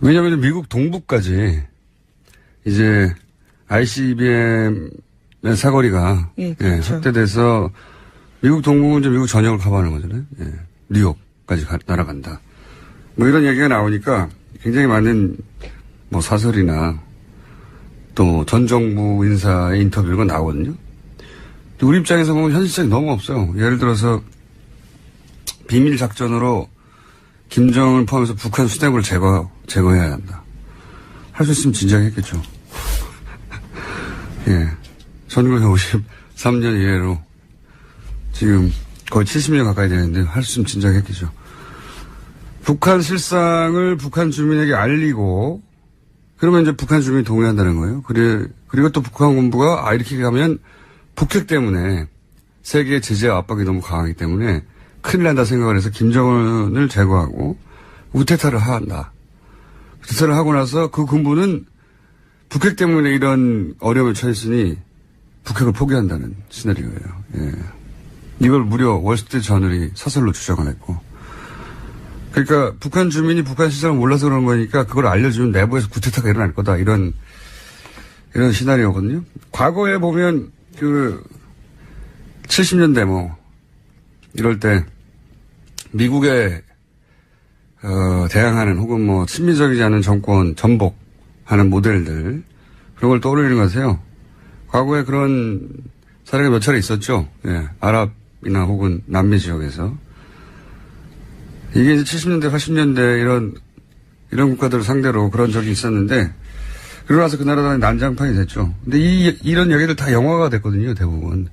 왜냐하면 미국 동부까지 이제 ICBM의 사거리가 예, 그렇죠. 확대돼서 미국 동부는 이제 미국 전역을 커버하는 거잖아요. 예. 뉴욕까지 날아간다. 뭐 이런 얘기가 나오니까 굉장히 많은 뭐 사설이나 또 전 정부 인사의 인터뷰가 나오거든요. 우리 입장에서 보면 현실성이 너무 없어요. 예를 들어서 비밀 작전으로 김정을 포함해서 북한 수뇌부를 제거해야 한다. 할 수 있으면 진작에 했겠죠. 예. 1953년 이래로 지금 거의 70년 가까이 되는데 할 수 있으면 진작에 했겠죠. 북한 실상을 북한 주민에게 알리고 그러면 이제 북한 주민이 동의한다는 거예요. 그리고 또 북한 군부가 이렇게 가면 북핵 때문에 세계의 제재와 압박이 너무 강하기 때문에 큰일 난다 생각을 해서 김정은을 제거하고 우테타를 한다. 우테타를 하고 나서 그 군부는 북핵 때문에 이런 어려움에 처했으니 북핵을 포기한다는 시나리오예요. 예. 이걸 무려 월스트리트 저널이 사설로 주장을 했고. 그러니까 북한 주민이 북한 시장을 몰라서 그런 거니까 그걸 알려주면 내부에서 구테타가 일어날 거다. 이런 시나리오거든요. 과거에 보면 70년대 이럴 때 미국에 대항하는 혹은 뭐 친미적이지 않은 정권 전복하는 모델들 그런 걸 떠올리는 것 같아요. 과거에 그런 사례가 몇 차례 있었죠. 예, 아랍이나 혹은 남미 지역에서. 이게 이제 70년대, 80년대 이런 국가들을 상대로 그런 적이 있었는데, 그러고 나서 그 나라들이 난장판이 됐죠. 근데 이런 얘기들 다 영화가 됐거든요, 대부분.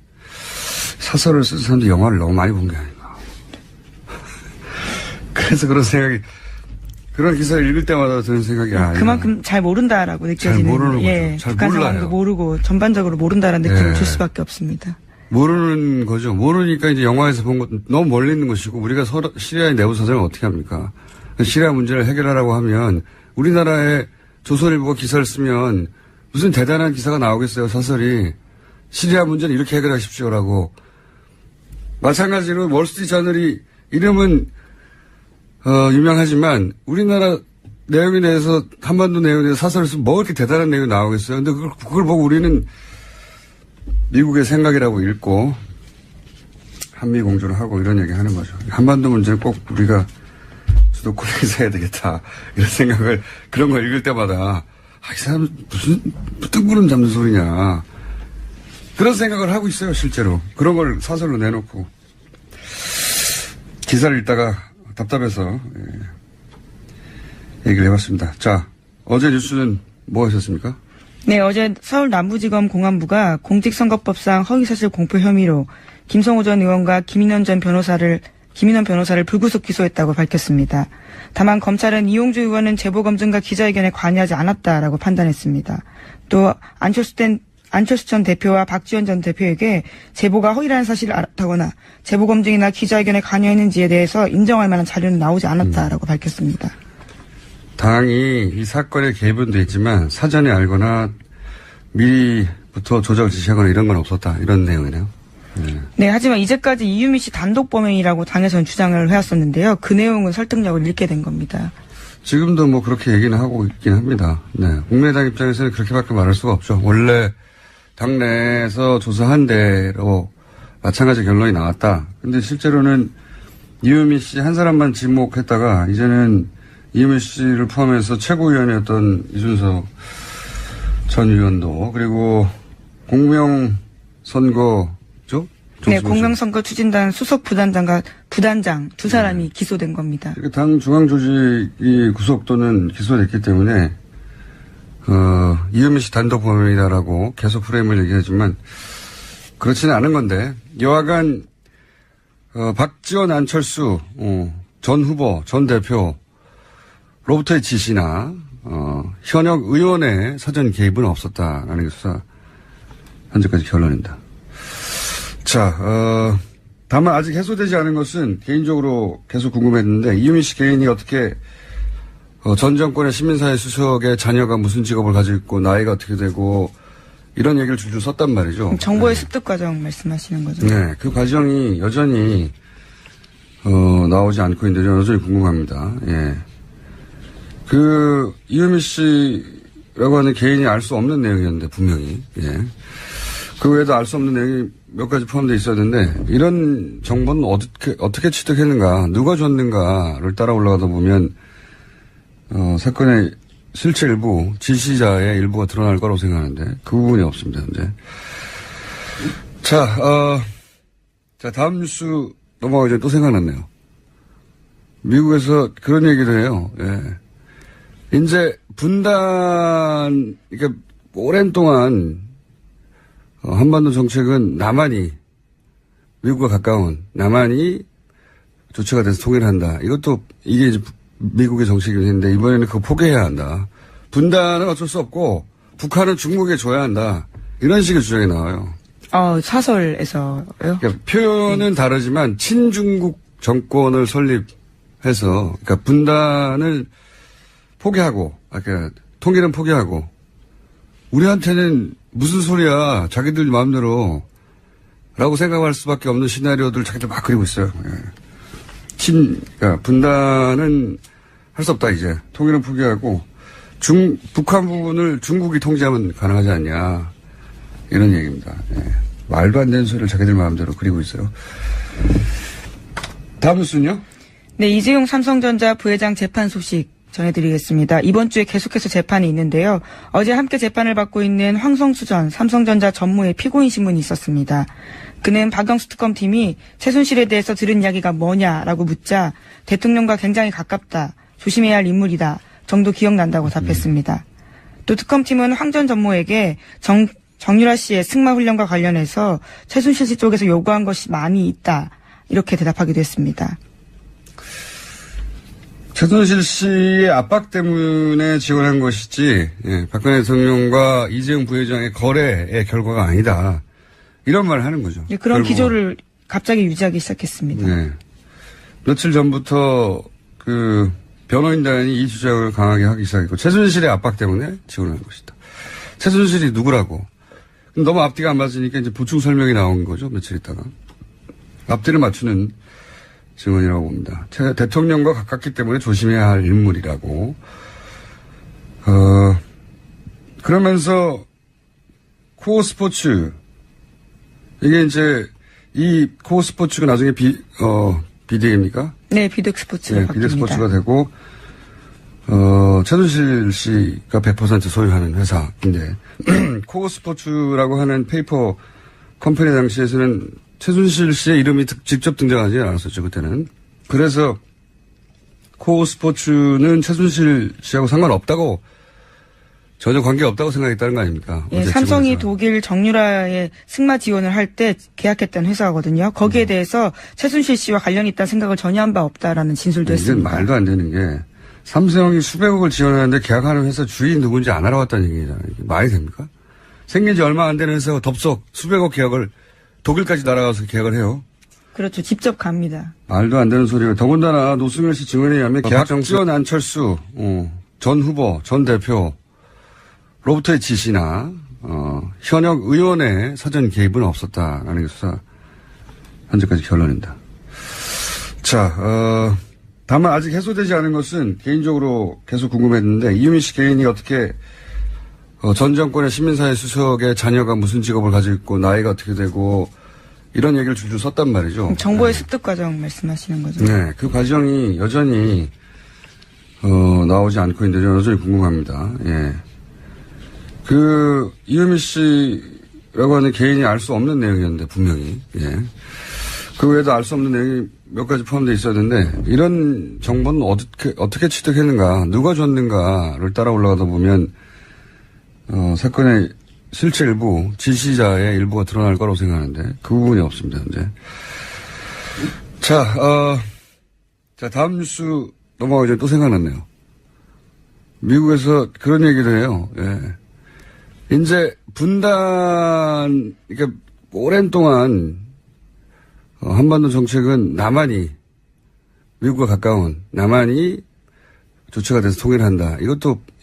사설을 쓴 사람도 영화를 너무 많이 본 게 아닌가. 그래서 그런 기사를 읽을 때마다 드는 생각이, 그만큼 잘 모른다라고 느껴지는. 잘 모르는 거죠. 잘 북한 몰라요. 상황도 모르고 전반적으로 모른다라는 느낌을 줄 수밖에 없습니다. 모르는 거죠. 모르니까 이제 영화에서 본 것 너무 멀리 있는 것이고 우리가 시리아의 내부 사정을 어떻게 합니까? 시리아 문제를 해결하라고 하면 우리나라의 조선일보가 기사를 쓰면 무슨 대단한 기사가 나오겠어요. 사설이 시리아 문제는 이렇게 해결하십시오라고. 마찬가지로 월스트리트 저널이 이름은 유명하지만 우리나라 내용에 대해서 한반도 내용에 대해서 사설을 쓰면 뭐 이렇게 대단한 내용이 나오겠어요. 근데 그걸 보고 우리는 미국의 생각이라고 읽고 한미 공조를 하고 이런 얘기 하는 거죠. 한반도 문제는 꼭 우리가 주도권에서 해야 되겠다. 이런 생각을 그런 걸 읽을 때마다 이 사람 무슨 뜬구름 잡는 소리냐. 그런 생각을 하고 있어요. 실제로. 그런 걸 사설로 내놓고 기사를 읽다가 답답해서 얘기를 해봤습니다. 자, 어제 뉴스는 뭐 하셨습니까? 네, 어제 서울 남부지검 공안부가 공직선거법상 허위사실 공표 혐의로 김성호 전 의원과 김인원 변호사를 불구속 기소했다고 밝혔습니다. 다만 검찰은 이용주 의원은 제보검증과 기자회견에 관여하지 않았다라고 판단했습니다. 또 안철수 전 대표와 박지원 전 대표에게 제보가 허위라는 사실을 알았다거나 제보검증이나 기자회견에 관여했는지에 대해서 인정할 만한 자료는 나오지 않았다라고 밝혔습니다. 당이 이 사건에 개입은 돼 있지만 사전에 알거나 미리부터 조작을 지시하거나 이런 건 없었다. 이런 내용이네요. 네, 하지만 이제까지 이유미 씨 단독 범행이라고 당에서는 주장을 해왔었는데요. 그 내용은 설득력을 잃게 된 겁니다. 지금도 뭐 그렇게 얘기는 하고 있긴 합니다. 네. 국민의당 입장에서는 그렇게밖에 말할 수가 없죠. 원래 당내에서 조사한 대로 마찬가지 결론이 나왔다. 근데 실제로는 이유미 씨 한 사람만 지목했다가 이제는 이유미 씨를 포함해서 최고위원이었던 이준석 전 의원도 그리고 공명선거죠? 네, 공명선거 추진단 수석 부단장과 부단장 두 사람이 기소된 겁니다. 당 중앙조직이 구속 또는 기소됐기 때문에 이유미 씨 단독 범행이다라고 계속 프레임을 얘기하지만 그렇지는 않은 건데 여하간 박지원 안철수 전 후보 전 대표 로부터의 지시나 현역 의원의 사전 개입은 없었다라는 게 수사 현재까지 결론입니다. 자, 다만 아직 해소되지 않은 것은 개인적으로 계속 궁금했는데 이유미 씨 개인이 어떻게 전 정권의 시민사회 수석의 자녀가 무슨 직업을 가지고 있고 나이가 어떻게 되고 이런 얘기를 줄줄 썼단 말이죠. 정보의 습득 과정 말씀하시는 거죠? 네, 그 과정이 여전히 나오지 않고 있는데 여전히 궁금합니다. 예. 이유미 씨라고 하는 개인이 알 수 없는 내용이었는데, 분명히. 예. 그 외에도 알 수 없는 내용이 몇 가지 포함되어 있었는데, 이런 정보는 어떻게 취득했는가, 누가 줬는가를 따라 올라가다 보면, 사건의 실체 일부, 지시자의 일부가 드러날 거라고 생각하는데, 그 부분이 없습니다, 현재. 자, 다음 뉴스 넘어가기 전에 또 생각났네요. 미국에서 그런 얘기를 해요. 예. 이제 분단, 그러니까 오랜 동안 한반도 정책은 남한이, 미국과 가까운 남한이 조치가 돼서 통일을 한다. 이게 이제 미국의 정책이긴 했는데 이번에는 그거 포기해야 한다. 분단은 어쩔 수 없고 북한은 중국에 줘야 한다. 이런 식의 주장이 나와요. 사설에서요? 그러니까 표현은 다르지만 친중국 정권을 설립해서, 그러니까 분단을 포기하고, 그러니까 통일은 포기하고, 우리한테는 무슨 소리야, 자기들 마음대로 라고 생각할 수밖에 없는 시나리오들 자기들 막 그리고 있어요. 예. 그러니까 분단은 할 수 없다, 이제. 통일은 포기하고, 북한 부분을 중국이 통제하면 가능하지 않냐. 이런 얘기입니다. 예. 말도 안 되는 소리를 자기들 마음대로 그리고 있어요. 다음 뉴스는요? 네, 이재용 삼성전자 부회장 재판 소식 전해드리겠습니다. 이번 주에 계속해서 재판이 있는데요. 어제 함께 재판을 받고 있는 황성수 전 삼성전자 전무의 피고인 신문이 있었습니다. 그는 박영수 특검팀이 최순실에 대해서 들은 이야기가 뭐냐라고 묻자 대통령과 굉장히 가깝다, 조심해야 할 인물이다 정도 기억난다고 답했습니다. 또 특검팀은 황 전 전무에게 정유라 씨의 승마 훈련과 관련해서 최순실 씨 쪽에서 요구한 것이 많이 있다, 이렇게 대답하기도 했습니다. 최순실 씨의 압박 때문에 지원한 것이지, 예, 박근혜 대통령과 이재용 부회장의 거래의 결과가 아니다. 이런 말을 하는 거죠. 네, 그런 기조를 갑자기 유지하기 시작했습니다. 네. 며칠 전부터 변호인단이 이 주장을 강하게 하기 시작했고, 최순실의 압박 때문에 지원한 것이다. 최순실이 누구라고? 너무 앞뒤가 안 맞으니까 이제 보충 설명이 나온 거죠. 며칠 있다가. 앞뒤를 맞추는 증언이라고 봅니다. 대통령과 가깝기 때문에 조심해야 할 인물이라고. 그러면서 코어 스포츠, 이게 이제 이 코어 스포츠가 나중에 비대입니까? 네, 비덱 스포츠가 바뀝니다. 비덱 스포츠가 되고, 최순실 씨가 100% 소유하는 회사인데, 코어 스포츠라고 하는 페이퍼 컴퍼니 당시에서는 최순실 씨의 이름이 직접 등장하지 않았었죠, 그때는. 그래서 코어 스포츠는 최순실 씨하고 상관없다고, 전혀 관계없다고 생각했다는 거 아닙니까? 예, 삼성이 독일 정유라의 승마 지원을 할 때 계약했던 회사거든요. 거기에 대해서 최순실 씨와 관련이 있다는 생각을 전혀 한 바 없다라는 진술도 했습니다. 이건 말도 안 되는 게, 삼성이 수백억을 지원하는데 계약하는 회사 주인 누군지 안 알아봤다는 얘기잖아요. 이게 말이 됩니까? 생긴 지 얼마 안 되는 회사가 덥석 수백억 계약을 독일까지 날아가서 계약을 해요. 그렇죠. 직접 갑니다. 말도 안 되는 소리가. 더군다나 노승열 씨 증언에 의하면 박지원, 안철수 전 후보, 전 대표로부터의 지시나 현역 의원의 사전 개입은 없었다라는 게 수사 현재까지 결론입니다. 자, 다만 아직 해소되지 않은 것은 개인적으로 계속 궁금했는데, 이유미 씨 개인이 어떻게 전 정권의 시민사회 수석의 자녀가 무슨 직업을 가지고 있고 나이가 어떻게 되고 이런 얘기를 줄줄 썼단 말이죠. 정보의 습득 과정 말씀하시는 거죠? 네, 그 과정이 여전히 나오지 않고 있는데 여전히 궁금합니다. 예. 이유미 씨라고 하는 개인이 알 수 없는 내용이었는데, 분명히. 예. 그 외에도 알 수 없는 내용이 몇 가지 포함되어 있었는데, 이런 정보는 어떻게 취득했는가, 누가 줬는가를 따라 올라가다 보면, 사건의 실체 일부, 지시자의 일부가 드러날 거라고 생각하는데, 그 부분이 없습니다, 현재. 자, 다음 뉴스 넘어가기 전에 또 생각났네요. 미국에서 그런 얘기를 해요. 예. 이제 분단, 그러니까 오랜 동안 한반도 정책은 남한이, 미국과 가까운 남한이 조치가 돼서 통일을 한다.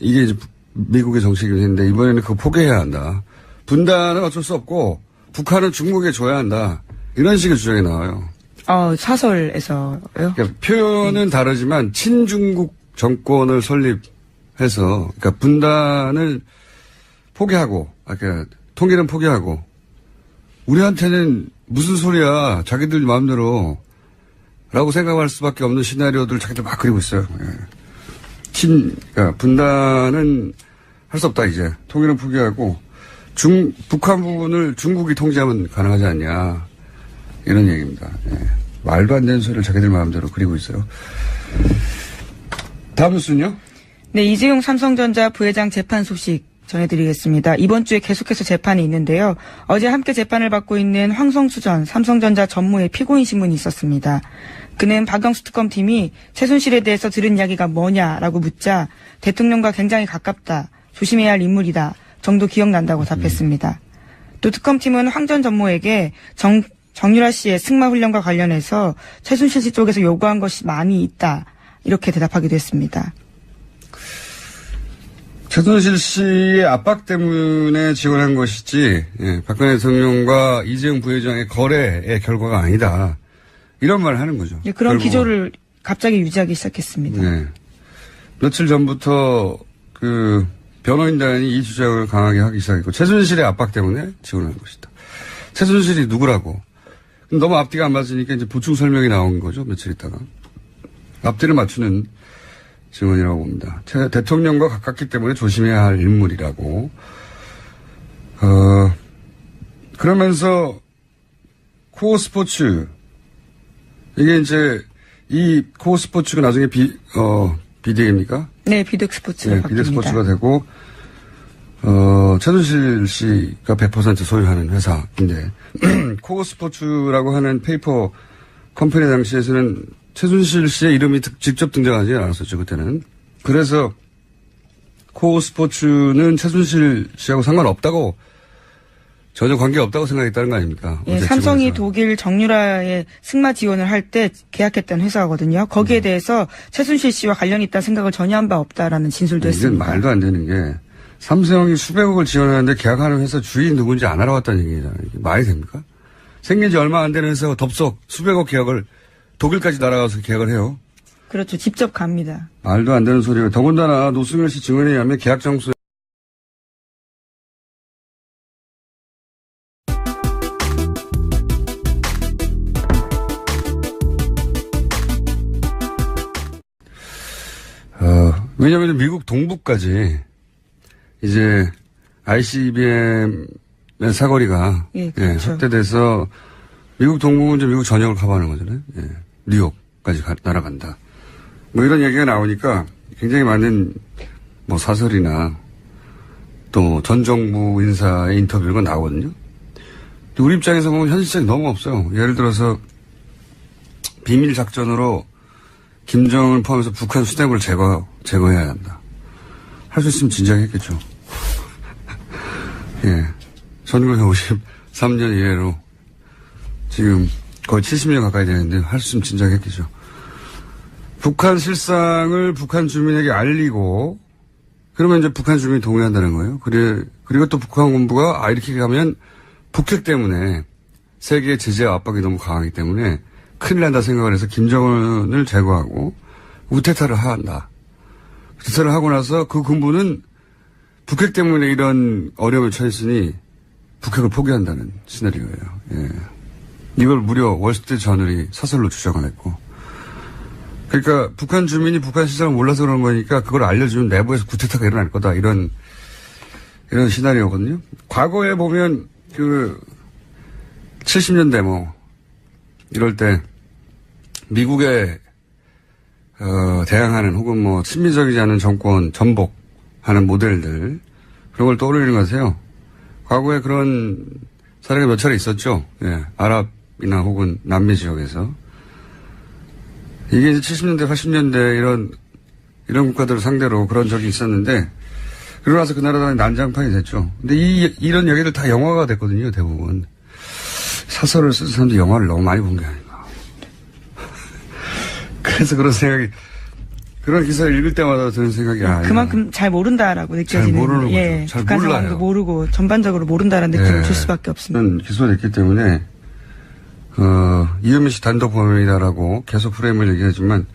이게 이제 미국의 정책이긴 했는데 이번에는 그거 포기해야 한다. 분단은 어쩔 수 없고 북한은 중국에 줘야 한다. 이런 식의 주장이 나와요. 사설에서요? 그러니까 표현은 다르지만 친중국 정권을 설립해서, 해서, 그러니까 분단을 포기하고, 그러니까 통일은 포기하고, 우리한테는 무슨 소리야, 자기들 마음대로, 라고 생각할 수밖에 없는 시나리오들 자기들 막 그리고 있어요. 그러니까 분단은 할 수 없다, 이제. 통일은 포기하고, 북한 부분을 중국이 통제하면 가능하지 않냐. 이런 얘기입니다. 말도 안 되는 소리를 자기들 마음대로 그리고 있어요. 다음 뉴스는요? 네, 이재용 삼성전자 부회장 재판 소식 전해드리겠습니다. 이번 주에 계속해서 재판이 있는데요. 어제 함께 재판을 받고 있는 황성수 전 삼성전자 전무의 피고인 신문이 있었습니다. 그는 박영수 특검팀이 최순실에 대해서 들은 이야기가 뭐냐라고 묻자 대통령과 굉장히 가깝다, 조심해야 할 인물이다 정도 기억난다고 답했습니다. 또 특검팀은 황 전 전무에게 정유라 씨의 승마 훈련과 관련해서 최순실 씨 쪽에서 요구한 것이 많이 있다 이렇게 대답하기도 했습니다. 최순실 씨의 압박 때문에 지원한 것이지, 박근혜 대통령과 이재용 부회장의 거래의 결과가 아니다. 이런 말을 하는 거죠. 네, 그런 기조를 갑자기 유지하기 시작했습니다. 네. 며칠 전부터 변호인단이 이 주장을 강하게 하기 시작했고, 최순실의 압박 때문에 지원한 것이다. 최순실이 누구라고? 너무 앞뒤가 안 맞으니까 이제 보충 설명이 나온 거죠. 며칠 있다가. 앞뒤를 맞추는 증언이라고 봅니다. 대통령과 가깝기 때문에 조심해야 할 인물이라고. 그러면서 코어 스포츠, 이게 이제 이 코어 스포츠가 나중에 비덱입니까? 네, 비덱 스포츠가 네, 바뀝니다. 비덱 스포츠가 되고, 최순실 씨가 100% 소유하는 회사인데, 코어 스포츠라고 하는 페이퍼 컴퍼니 당시에서는 최순실 씨의 이름이 직접 등장하지 않았었죠, 그때는. 그래서 코어 스포츠는 최순실 씨하고 상관없다고, 전혀 관계없다고 생각했다는 거 아닙니까? 예, 삼성이 독일 정유라의 승마 지원을 할 때 계약했던 회사거든요. 거기에 대해서 최순실 씨와 관련이 있다는 생각을 전혀 한 바 없다라는 진술도 했습니다. 이건 말도 안 되는 게, 삼성이 수백억을 지원하는데 계약하는 회사 주인 누군지 안 알아봤다는 얘기잖아요. 이게 말이 됩니까? 생긴 지 얼마 안 되는 회사가 덥석 수백억 계약을 독일까지 날아가서 계약을 해요. 그렇죠. 직접 갑니다. 말도 안 되는 소리가. 더군다나 노승열 씨 증언에 의하면 계약 장소에 왜냐하면 미국 동부까지 이제 ICBM의 사거리가 그렇죠. 확대돼서 미국 동부는 이제 미국 전역을 커버하는 거잖아요. 뉴욕까지 날아간다. 뭐 이런 얘기가 나오니까 굉장히 많은 뭐 사설이나 또 전 정부 인사의 인터뷰가 나오거든요. 우리 입장에서 보면 현실성이 너무 없어요. 예를 들어서 비밀 작전으로 김정을 포함해서 북한 수뇌부를 제거해야 한다. 할 수 있으면 진작에 했겠죠. 1953년 이래로 지금 거의 70년 가까이 되는데 할 수 있으면 진작에 했겠죠. 북한 실상을 북한 주민에게 알리고 그러면 이제 북한 주민이 동의한다는 거예요. 그리고 또 북한 군부가 이렇게 가면 북핵 때문에 세계의 제재와 압박이 너무 강하기 때문에 큰일 난다 생각을 해서 김정은을 제거하고 우태타를 한다. 우태타를 하고 나서 그 군부는 북핵 때문에 이런 어려움에 처했으니 북핵을 포기한다는 시나리오예요. 이걸 무려 월스트리트 저널이 사설로 주장을 했고. 그러니까 북한 주민이 북한 시장을 몰라서 그런 거니까 그걸 알려주면 내부에서 구태타가 일어날 거다. 이런 시나리오거든요. 과거에 보면 70년대 이럴 때 미국에 대항하는 혹은 뭐 친미적이지 않은 정권 전복하는 모델들 그런 걸 떠올리는 것 같아요. 과거에 그런 사례가 몇 차례 있었죠. 아랍이나 혹은 남미 지역에서 이게 이제 70년대 80년대 이런 국가들을 상대로 그런 적이 있었는데 그러고 나서 그 나라들이 난장판이 됐죠. 근데 이런 얘기들 다 영화가 됐거든요. 대부분 사설을 쓴 사람들이 영화를 너무 많이 본 게 아닌가. 그래서 그런 기사를 읽을 때마다 드는 생각이 그만큼 잘 모른다라고 느껴지는. 잘 모르는 거죠. 잘 북한 몰라요. 상황도 모르고 전반적으로 모른다라는 느낌을 줄 수밖에 없습니다. 기소됐기 때문에 이현미 씨 단독 범행이다라고 계속 프레임을 얘기하지만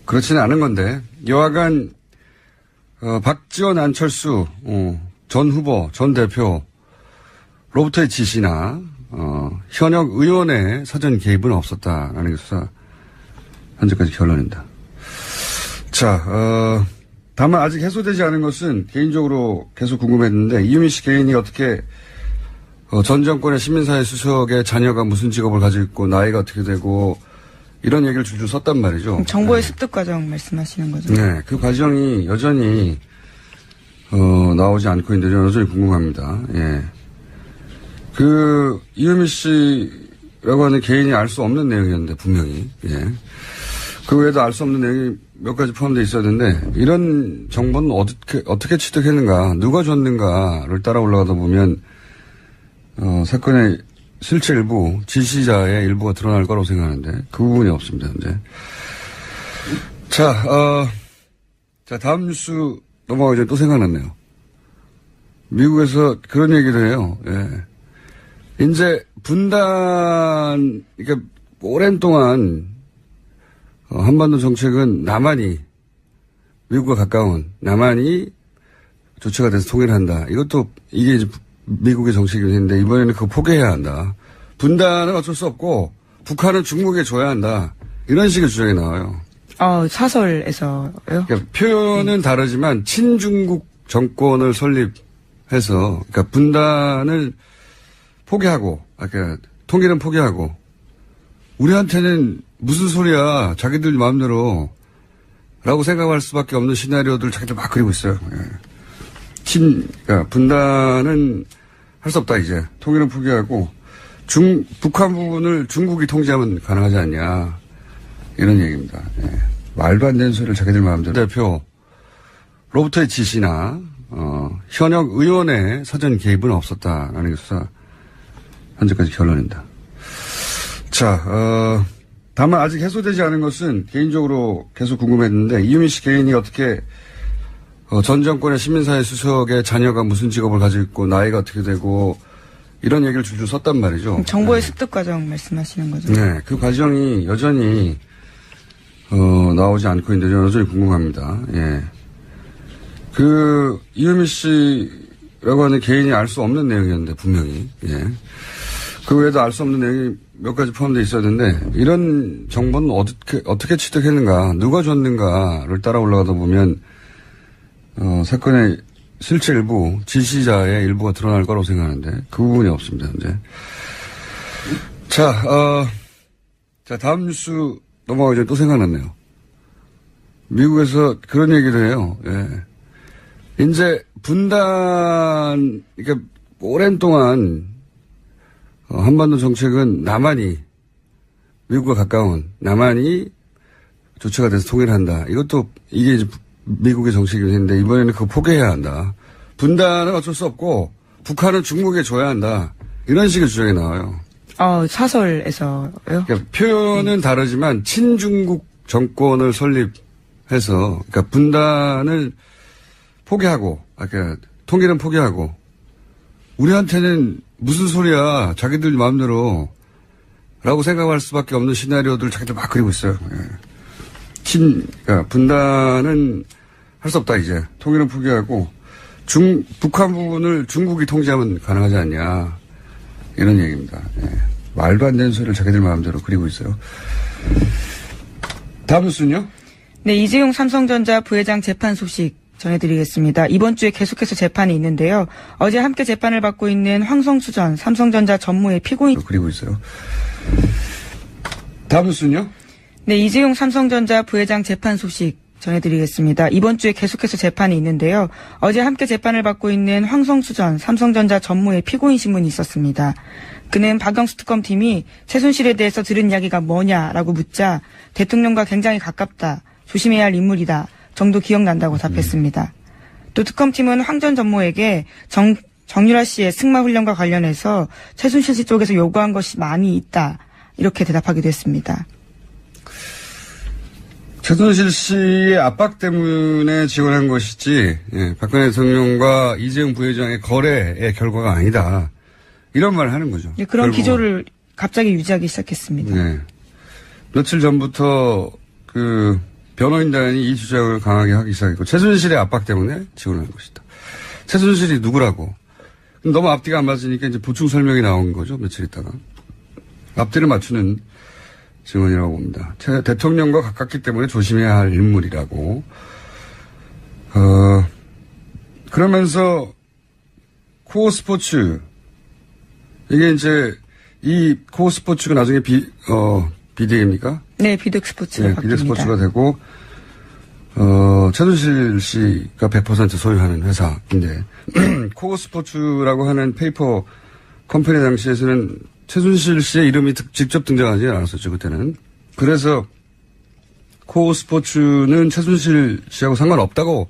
그렇지는 않은 건데 여하간 박지원, 안철수, 전 후보, 전 대표로부터의 지시나, 현역 의원의 사전 개입은 없었다라는 게 수사, 현재까지 결론입니다. 자, 다만 아직 해소되지 않은 것은 개인적으로 계속 궁금했는데, 이유미 씨 개인이 어떻게, 전 정권의 시민사회 수석의 자녀가 무슨 직업을 가지고 있고, 나이가 어떻게 되고, 이런 얘기를 줄줄 썼단 말이죠. 정보의 네. 습득 과정 말씀하시는 거죠? 네, 그 과정이 여전히, 나오지 않고 있는데, 여전히 궁금합니다. 예. 이유미 씨라고 하는 개인이 알 수 없는 내용이었는데, 분명히. 예. 그 외에도 알 수 없는 내용이 몇 가지 포함되어 있었는데, 이런 정보는 어떻게 취득했는가, 누가 줬는가를 따라 올라가다 보면, 사건의 실체 일부, 지시자의 일부가 드러날 거라고 생각하는데, 그 부분이 없습니다, 현재. 자, 다음 뉴스 넘어가기 전에 또 생각났네요. 미국에서 그런 얘기를 해요. 예. 이제 분단, 그러니까 오랜 동안 한반도 정책은 남한이, 미국과 가까운 남한이 조치가 돼서 통일을 한다. 이게 이제 미국의 정책인데 이번에는 그거 포기해야 한다. 분단은 어쩔 수 없고 북한은 중국에 줘야 한다. 이런 식의 주장이 나와요. 사설에서요? 그러니까 표현은 다르지만 친중국 정권을 설립해서 그러니까 분단을 포기하고, 그러니까 통일은 포기하고 우리한테는 무슨 소리야 자기들 마음대로 라고 생각할 수밖에 없는 시나리오들 자기들 막 그리고 있어요. 예. 그러니까 분단은 할 수 없다 이제 통일은 포기하고 북한 부분을 중국이 통제하면 가능하지 않냐 이런 얘기입니다. 예. 말도 안 되는 소리를 자기들 마음대로 대표로부터의 지시나 현역 의원의 사전 개입은 없었다라는 게 수사 현재까지 결론입니다. 자, 다만 아직 해소되지 않은 것은 개인적으로 계속 궁금했는데 이유미 씨 개인이 어떻게 전 정권의 시민사회 수석의 자녀가 무슨 직업을 가지고 있고 나이가 어떻게 되고 이런 얘기를 줄줄 썼단 말이죠. 정보의 네. 습득 과정 말씀하시는 거죠? 네, 그 과정이 여전히 나오지 않고 있는데 여전히 궁금합니다. 예. 이유미 씨라고 하는 개인이 알 수 없는 내용이었는데 분명히. 예. 그 외에도 알 수 없는 내용이 몇 가지 포함되어 있었는데 이런 정보는 어떻게 취득했는가, 누가 줬는가를 따라 올라가다 보면 사건의 실체 일부, 지시자의 일부가 드러날 거라고 생각하는데 그 부분이 없습니다, 현재. 자, 다음 뉴스 넘어가기 전에 또 생각났네요. 미국에서 그런 얘기를 해요. 예. 이제 분단, 그러니까 오랜 동안 한반도 정책은 남한이, 미국과 가까운 남한이 조치가 돼서 통일을 한다. 이게 이제 미국의 정책인데 이번에는 그거 포기해야 한다. 분단은 어쩔 수 없고 북한은 중국에 줘야 한다. 이런 식의 주장이 나와요. 사설에서요? 그러니까 표현은 다르지만 친중국 정권을 설립해서 그러니까 분단을 포기하고, 그러니까 통일은 포기하고 우리한테는 무슨 소리야 자기들 마음대로 라고 생각할 수밖에 없는 시나리오들 자기들 막 그리고 있어요. 예. 그러니까 분단은 할 수 없다 이제 통일은 포기하고 북한 부분을 중국이 통제하면 가능하지 않냐 이런 얘기입니다. 예. 말도 안 되는 소리를 자기들 마음대로 그리고 있어요. 다음 뉴스는요? 네, 이재용 삼성전자 부회장 재판 소식 전해드리겠습니다. 이번 주에 계속해서 재판이 있는데요. 어제 함께 재판을 받고 있는 황성수 전 삼성전자 전무의 피고인 그리고 있어요. 다음 뉴스는요? 네, 이재용 삼성전자 부회장 재판 소식 전해드리겠습니다. 이번 주에 계속해서 재판이 있는데요. 어제 함께 재판을 받고 있는 황성수 전 삼성전자 전무의 피고인 신문이 있었습니다. 그는 박영수 특검팀이 최순실에 대해서 들은 이야기가 뭐냐라고 묻자 대통령과 굉장히 가깝다, 조심해야 할 인물이다 정도 기억난다고 답했습니다. 또 특검팀은 황 전 전무에게 정유라 씨의 승마 훈련과 관련해서 최순실 씨 쪽에서 요구한 것이 많이 있다 이렇게 대답하기도 했습니다. 최순실 씨의 압박 때문에 지원한 것이지, 예, 박근혜 대통령과 이재용 부회장의 거래의 결과가 아니다. 이런 말을 하는 거죠. 네, 그런 결국은. 기조를 갑자기 유지하기 시작했습니다. 네. 며칠 전부터 변호인단이 이 주장을 강하게 하기 시작했고 최순실의 압박 때문에 지원한 것이다. 최순실이 누구라고? 너무 앞뒤가 안 맞으니까 이제 보충 설명이 나온 거죠. 며칠 있다가. 앞뒤를 맞추는 증언이라고 봅니다. 대통령과 가깝기 때문에 조심해야 할 인물이라고. 그러면서 코어 스포츠 이게 이제 이 코어 스포츠가 나중에 비덱입니까? 네, 비덱 스포츠가 네, 바뀝니다. 비덱 스포츠가 되고 최순실 씨가 100% 소유하는 회사인데 코어 스포츠라고 하는 페이퍼 컴퍼니 당시에서는 최순실 씨의 이름이 직접 등장하지 않았었죠, 그때는. 그래서 코어 스포츠는 최순실 씨하고 상관없다고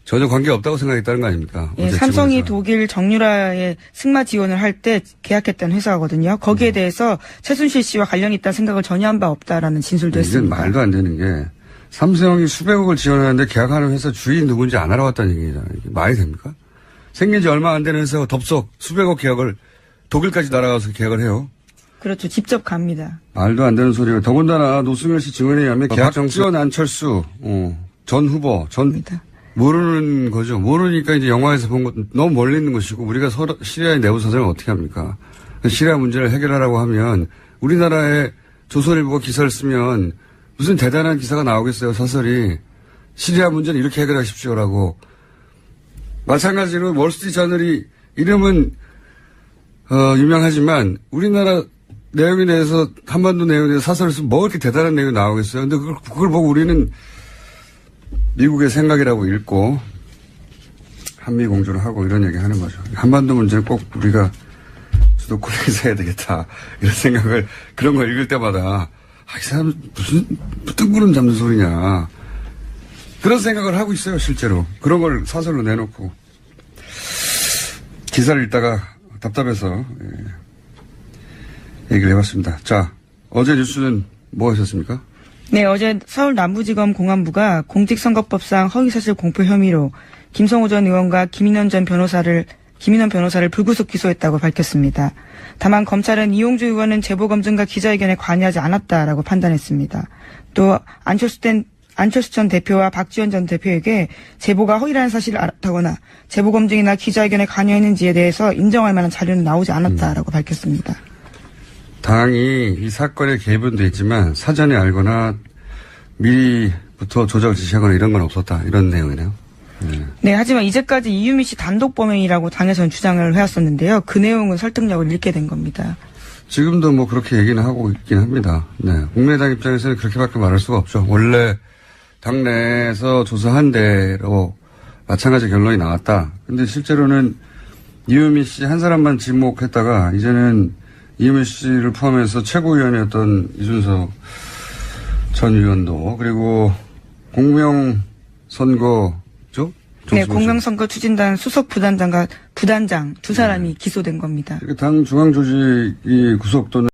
전혀 관계없다고 생각했다는 거 아닙니까? 예, 삼성이 독일 정유라의 승마 지원을 할 때 계약했던 회사거든요. 거기에 대해서 최순실 씨와 관련이 있다는 생각을 전혀 한 바 없다라는 진술도 했습니다. 이건 말도 안 되는 게 삼성이 수백억을 지원하는데 계약하는 회사 주인이 누군지 안 알아봤다는 얘기잖아요. 이게 말이 됩니까? 생긴 지 얼마 안 되는 회사가 덥석 수백억 계약을 독일까지 날아가서 계약을 해요. 그렇죠. 직접 갑니다. 말도 안 되는 소리가. 더군다나 노승열 씨 증언에 의하면 박정현, 안철수 전 후보 모르는 거죠. 모르니까 이제 영화에서 본 것 너무 멀리 있는 것이고 우리가 시리아의 내부 사정을 어떻게 합니까? 시리아 문제를 해결하라고 하면 우리나라의 조선일보가 기사를 쓰면 무슨 대단한 기사가 나오겠어요. 사설이. 시리아 문제는 이렇게 해결하십시오라고. 마찬가지로 월스트리트저널이 이름은 유명하지만 우리나라 내용에 대해서 한반도 내용에 대해서 사설을 쓰면 뭐 이렇게 대단한 내용이 나오겠어요. 근데 그걸 보고 우리는 미국의 생각이라고 읽고 한미 공조를 하고 이런 얘기 하는 거죠. 한반도 문제는 꼭 우리가 주도권에서 해야 되겠다. 이런 생각을 그런 걸 읽을 때마다 이 사람 무슨 뜬구름 잡는 소리냐. 그런 생각을 하고 있어요. 실제로. 그런 걸 사설로 내놓고 기사를 읽다가 답답해서 얘기를 해봤습니다. 자, 어제 뉴스는 뭐 하셨습니까? 네, 어제 서울 남부지검 공안부가 공직선거법상 허위사실 공표 혐의로 김성호 전 의원과 김인원 변호사를 불구속 기소했다고 밝혔습니다. 다만 검찰은 이용주 의원은 제보검증과 기자회견에 관여하지 않았다라고 판단했습니다. 또 안철수 전 대표와 박지원 전 대표에게 제보가 허위라는 사실을 알았다거나 제보검증이나 기자회견에 관여했는지에 대해서 인정할 만한 자료는 나오지 않았다라고 밝혔습니다. 당이 이 사건에 개입은 돼 있지만 사전에 알거나 미리부터 조작을 지시하거나 이런 건 없었다. 이런 내용이네요. 네, 하지만 이제까지 이유미 씨 단독 범행이라고 당에서는 주장을 해왔었는데요. 그 내용은 설득력을 잃게 된 겁니다. 지금도 뭐 그렇게 얘기는 하고 있긴 합니다. 네. 국민의당 입장에서는 그렇게밖에 말할 수가 없죠. 원래 당내에서 조사한 대로 마찬가지 결론이 나왔다. 근데 실제로는 이유미 씨 한 사람만 지목했다가 이제는 이유미 씨를 포함해서 최고위원이었던 이준석 전 의원도 그리고 공명선거죠? 네, 공명선거 추진단 수석 부단장과 부단장 두 사람이 기소된 겁니다. 당 중앙조직이 구속된